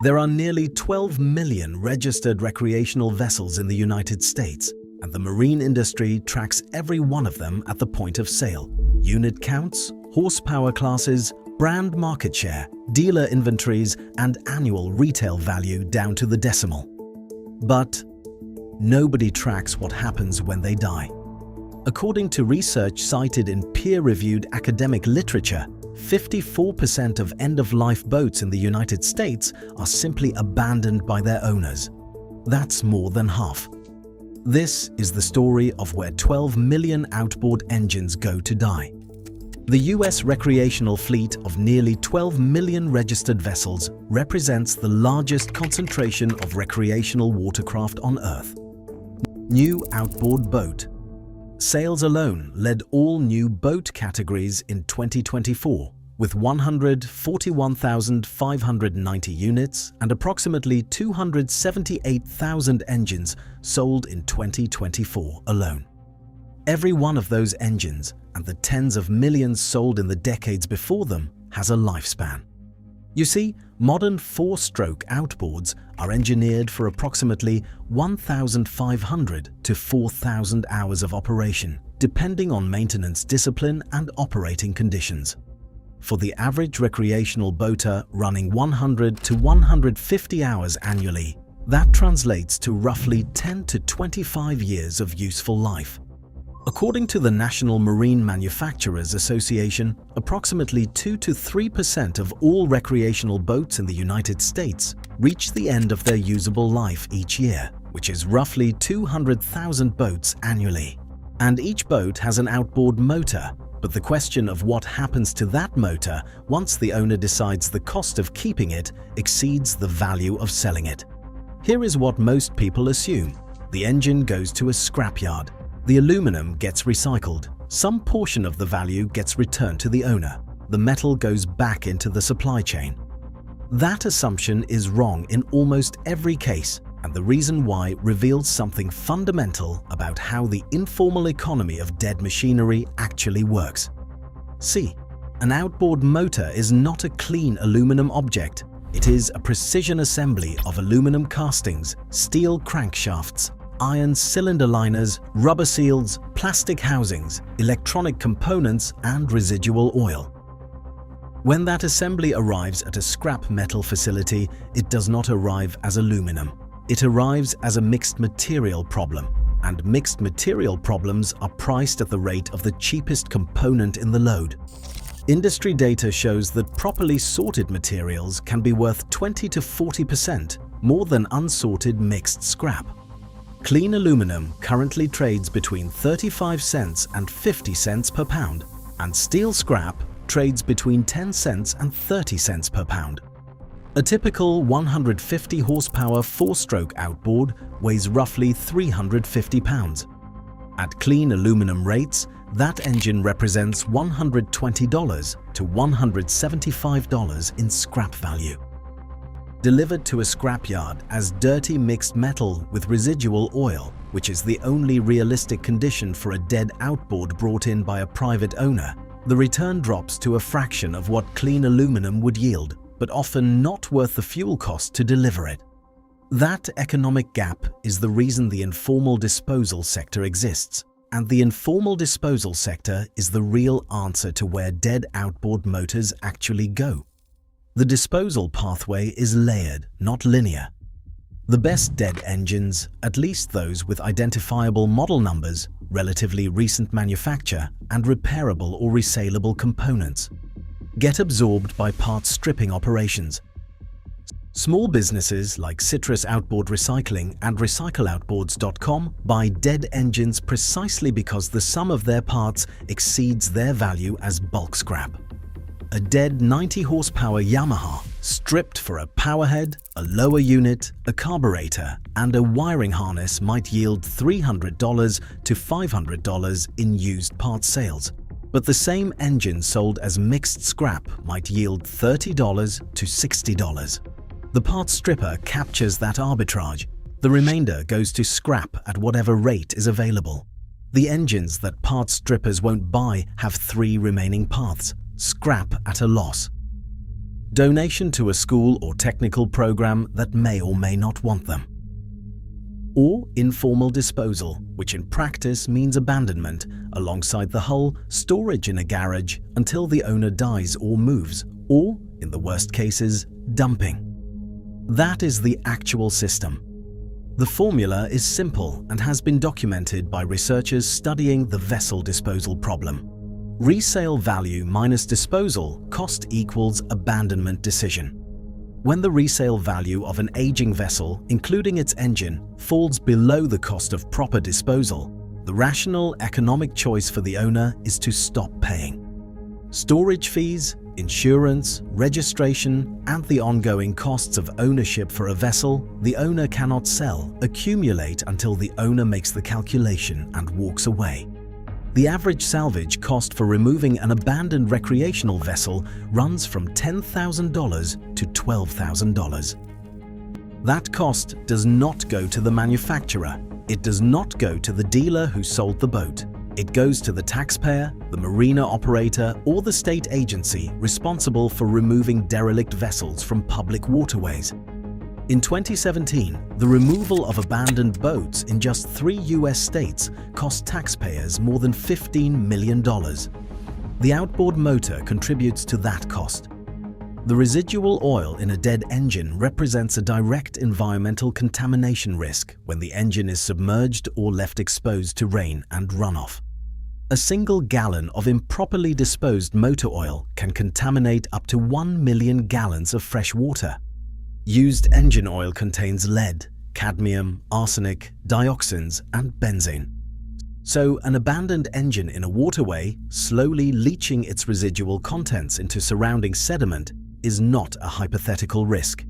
There are nearly 12 million registered recreational vessels in the United States, and the marine industry tracks every one of them at the point of sale. Unit counts, horsepower classes, brand market share, dealer inventories, and annual retail value down to the decimal. But nobody tracks what happens when they die. According to research cited in peer-reviewed academic literature, 54% of end-of-life boats in the United States are simply abandoned by their owners. That's more than half. This is the story of where 12 million outboard engines go to die. The US recreational fleet of nearly 12 million registered vessels represents the largest concentration of recreational watercraft on Earth. New outboard boat. Sales alone led all new boat categories in 2024, with 141,590 units and approximately 278,000 engines sold in 2024 alone. Every one of those engines, and the tens of millions sold in the decades before them, has a lifespan. You see, modern four-stroke outboards are engineered for approximately 1,500 to 4,000 hours of operation, depending on maintenance discipline and operating conditions. For the average recreational boater running 100 to 150 hours annually, that translates to roughly 10 to 25 years of useful life. According to the National Marine Manufacturers Association, approximately 2 to 3% of all recreational boats in the United States reach the end of their usable life each year, which is roughly 200,000 boats annually. And each boat has an outboard motor, but the question of what happens to that motor once the owner decides the cost of keeping it exceeds the value of selling it. Here is what most people assume. The engine goes to a scrapyard. The aluminum gets recycled. Some portion of the value gets returned to the owner. The metal goes back into the supply chain. That assumption is wrong in almost every case, and the reason why reveals something fundamental about how the informal economy of dead machinery actually works. See, an outboard motor is not a clean aluminum object. It is a precision assembly of aluminum castings, steel crankshafts, iron cylinder liners, rubber seals, plastic housings, electronic components, and residual oil. When that assembly arrives at a scrap metal facility, it does not arrive as aluminum. It arrives as a mixed material problem, and mixed material problems are priced at the rate of the cheapest component in the load. Industry data shows that properly sorted materials can be worth 20 to 40% more than unsorted mixed scrap. Clean aluminum currently trades between 35 cents and 50 cents per pound, and steel scrap trades between 10 cents and 30 cents per pound. A typical 150 horsepower four-stroke outboard weighs roughly 350 pounds. At clean aluminum rates, that engine represents $120 to $175 in scrap value. Delivered to a scrapyard as dirty mixed metal with residual oil, which is the only realistic condition for a dead outboard brought in by a private owner, the return drops to a fraction of what clean aluminum would yield, but often not worth the fuel cost to deliver it. That economic gap is the reason the informal disposal sector exists, and the informal disposal sector is the real answer to where dead outboard motors actually go. The disposal pathway is layered, not linear. The best dead engines, at least those with identifiable model numbers, relatively recent manufacture, and repairable or resaleable components, get absorbed by parts stripping operations. Small businesses like Citrus Outboard Recycling and RecycleOutboards.com buy dead engines precisely because the sum of their parts exceeds their value as bulk scrap. A dead 90 horsepower Yamaha, stripped for a powerhead, a lower unit, a carburetor, and a wiring harness might yield $300 to $500 in used parts sales. But the same engine sold as mixed scrap might yield $30 to $60. The parts stripper captures that arbitrage. The remainder goes to scrap at whatever rate is available. The engines that parts strippers won't buy have three remaining paths: scrap at a loss, donation to a school or technical program that may or may not want them. Or informal disposal, which in practice means abandonment alongside the hull, storage in a garage until the owner dies or moves, or, in the worst cases, dumping. That is the actual system. The formula is simple and has been documented by researchers studying the vessel disposal problem. Resale value minus disposal cost equals abandonment decision. When the resale value of an aging vessel, including its engine, falls below the cost of proper disposal, the rational economic choice for the owner is to stop paying. Storage fees, insurance, registration, and the ongoing costs of ownership for a vessel the owner cannot sell accumulate until the owner makes the calculation and walks away. The average salvage cost for removing an abandoned recreational vessel runs from $10,000 to $12,000. That cost does not go to the manufacturer. It does not go to the dealer who sold the boat. It goes to the taxpayer, the marina operator, or the state agency responsible for removing derelict vessels from public waterways. In 2017, the removal of abandoned boats in just 3 US states cost taxpayers more than $15 million. The outboard motor contributes to that cost. The residual oil in a dead engine represents a direct environmental contamination risk when the engine is submerged or left exposed to rain and runoff. A single gallon of improperly disposed motor oil can contaminate up to 1 million gallons of fresh water. Used engine oil contains lead, cadmium, arsenic, dioxins, and benzene. So an abandoned engine in a waterway, slowly leaching its residual contents into surrounding sediment, is not a hypothetical risk.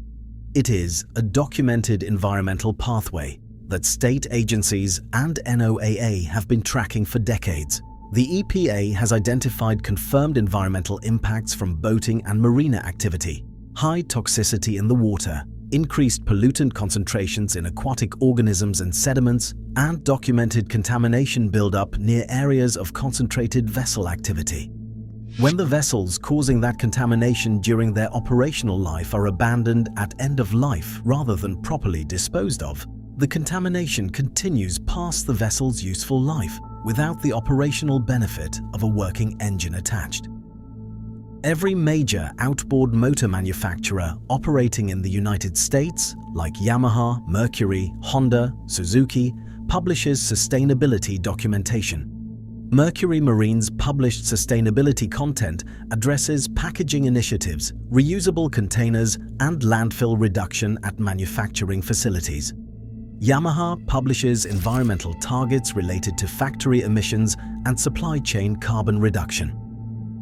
It is a documented environmental pathway that state agencies and NOAA have been tracking for decades. The EPA has identified confirmed environmental impacts from boating and marina activity: high toxicity in the water, increased pollutant concentrations in aquatic organisms and sediments, and documented contamination buildup near areas of concentrated vessel activity. When the vessels causing that contamination during their operational life are abandoned at end of life rather than properly disposed of, the contamination continues past the vessel's useful life without the operational benefit of a working engine attached. Every major outboard motor manufacturer operating in the United States, like Yamaha, Mercury, Honda, Suzuki, publishes sustainability documentation. Mercury Marine's published sustainability content addresses packaging initiatives, reusable containers, and landfill reduction at manufacturing facilities. Yamaha publishes environmental targets related to factory emissions and supply chain carbon reduction.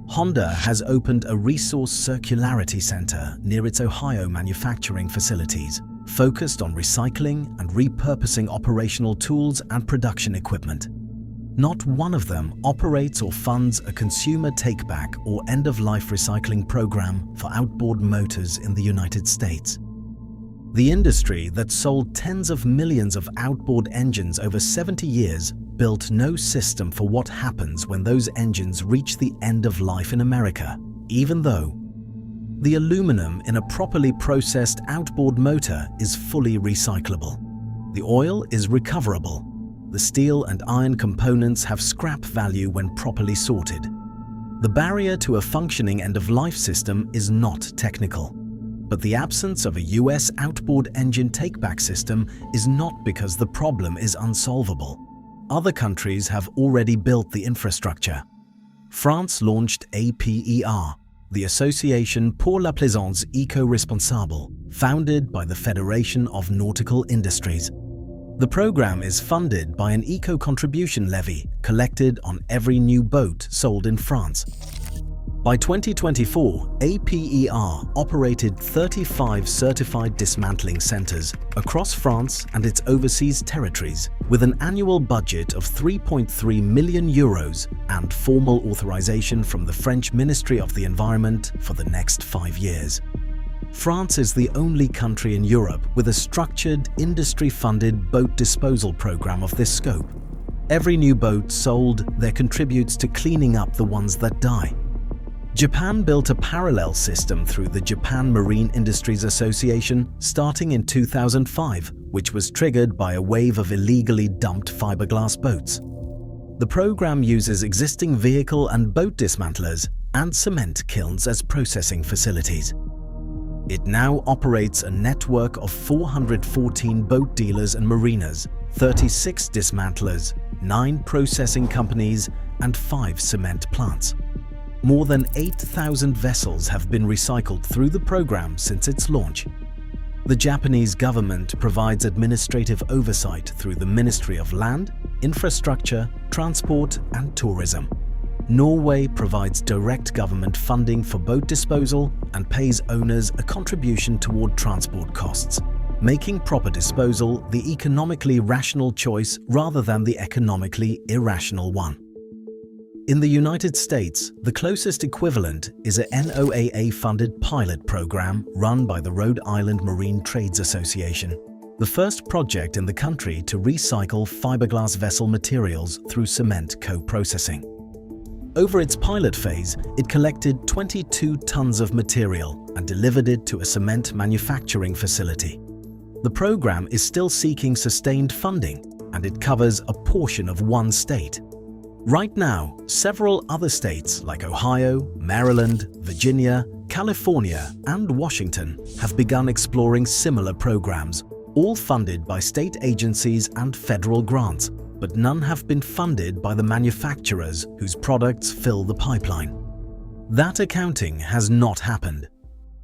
Honda has opened a resource circularity center near its Ohio manufacturing facilities, focused on recycling and repurposing operational tools and production equipment. Not one of them operates or funds a consumer take-back or end-of-life recycling program for outboard motors in the United States. The industry that sold tens of millions of outboard engines over 70 years built no system for what happens when those engines reach the end of life in America, even though the aluminum in a properly processed outboard motor is fully recyclable. The oil is recoverable. The steel and iron components have scrap value when properly sorted. The barrier to a functioning end-of-life system is not technical. But the absence of a US outboard engine take-back system is not because the problem is unsolvable. Other countries have already built the infrastructure. France launched APER, the Association pour la Plaisance Eco-Responsable, founded by the Federation of Nautical Industries. The program is funded by an eco-contribution levy collected on every new boat sold in France. By 2024, APER operated 35 certified dismantling centers across France and its overseas territories, with an annual budget of 3.3 million euros and formal authorization from the French Ministry of the Environment for the next 5 years. France is the only country in Europe with a structured, industry-funded boat disposal program of this scope. Every new boat sold there contributes to cleaning up the ones that die. Japan built a parallel system through the Japan Marine Industries Association starting in 2005, which was triggered by a wave of illegally dumped fiberglass boats. The program uses existing vehicle and boat dismantlers and cement kilns as processing facilities. It now operates a network of 414 boat dealers and marinas, 36 dismantlers, 9 processing companies, and 5 cement plants. More than 8,000 vessels have been recycled through the program since its launch. The Japanese government provides administrative oversight through the Ministry of Land, Infrastructure, Transport and Tourism. Norway provides direct government funding for boat disposal and pays owners a contribution toward transport costs, making proper disposal the economically rational choice rather than the economically irrational one. In the United States, the closest equivalent is a NOAA-funded pilot program run by the Rhode Island Marine Trades Association, the first project in the country to recycle fiberglass vessel materials through cement co-processing. Over its pilot phase, it collected 22 tons of material and delivered it to a cement manufacturing facility. The program is still seeking sustained funding, and it covers a portion of one state. Right now, several other states like Ohio, Maryland, Virginia, California, and Washington have begun exploring similar programs, all funded by state agencies and federal grants, but none have been funded by the manufacturers whose products fill the pipeline. That accounting has not happened.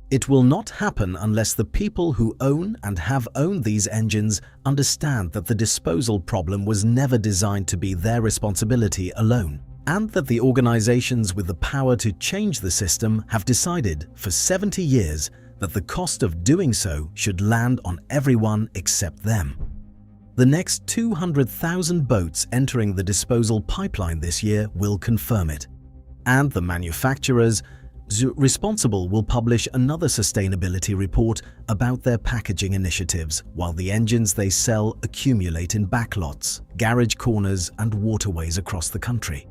It will not happen unless the people who own and have owned these engines understand that the disposal problem was never designed to be their responsibility alone, and that the organizations with the power to change the system have decided for 70 years that the cost of doing so should land on everyone except them. The next 200,000 boats entering the disposal pipeline this year will confirm it, and the manufacturers responsible will publish another sustainability report about their packaging initiatives, while the engines they sell accumulate in backlots, garage corners and waterways across the country.